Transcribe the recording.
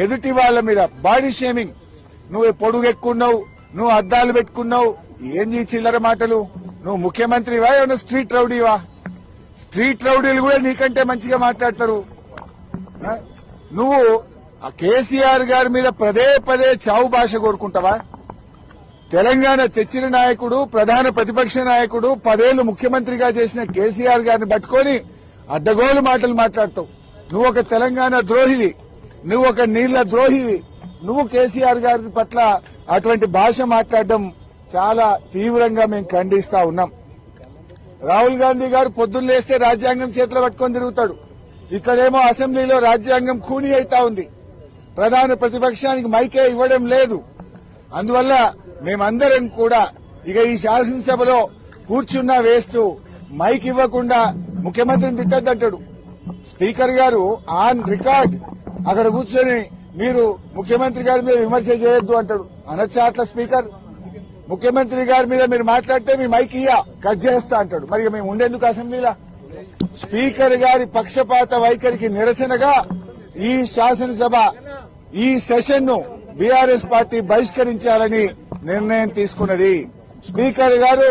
ఎదుటి వాళ్ళ మీద బాడీ షేమింగ్. నువ్వు పొడుగెక్కున్నావు, నువ్వు అద్దాలు పెట్టుకున్నావు, ఏం చిల్లర మాటలు. నువ్వు ముఖ్యమంత్రివా ఏమన్నా స్ట్రీట్ రౌడీవా? స్ట్రీట్ రౌడీలు కూడా నీకంటే మంచిగా మాట్లాడతారు. నువ్వు ఆ కేసీఆర్ గారి మీద పదే పదే చావు భాష కోరుకుంటావా? తెలంగాణ తెచ్చిన నాయకుడు, ప్రధాన ప్రతిపక్ష నాయకుడు, 10 ఏళ్లు ముఖ్యమంత్రిగా చేసిన కేసీఆర్ గారిని పట్టుకొని అడ్డగోలు మాటలు మాట్లాడతావు. నువ్వు ఒక తెలంగాణ ద్రోహివి, నువ్వు ఒక నీళ్ల ద్రోహివి. నువ్వు కేసీఆర్ గారి పట్ల అటువంటి భాష మాట్లాడడం చాలా తీవ్రంగా మేము ఖండిస్తా ఉన్నాం. రాహుల్ గాంధీ గారు పొద్దున్న లేస్తే రాజ్యాంగం చేతిలో పట్టుకొని తిరుగుతాడు. ఇక్కడేమో అసెంబ్లీలో రాజ్యాంగం ఖూనీ అయితా ఉంది. ప్రధాన ప్రతిపక్షానికి మైకే ఇవ్వడం లేదు. అందువల్ల మేమందరం కూడా ఇక ఈ శాసనసభలో కూర్చున్నా వేస్తూ మైక్ ఇవ్వకుండా ముఖ్యమంత్రిని తిట్టద్దంటాడు. స్పీకర్ గారు ఆన్ రికార్డ్ అక్కడ కూర్చొని మీరు ముఖ్యమంత్రి గారి మీద విమర్శ చేయొద్దు అంటాడు. అనొచ్చా అట్లా స్పీకర్? ముఖ్యమంత్రి గారి మీద మీరు మాట్లాడితే మీ మైక్ కట్ చేస్తా అంటాడు. మరి మేము ఉండేందుకు అసెంబ్లీలో? స్పీకర్ గారి పక్షపాత వైఖరికి నిరసనగా ఈ శాసనసభ ఈ సెషన్ ను బీఆర్ఎస్ పార్టీ బహిష్కరించాలని నిర్ణయం తీసుకున్నది. స్పీకర్ గారు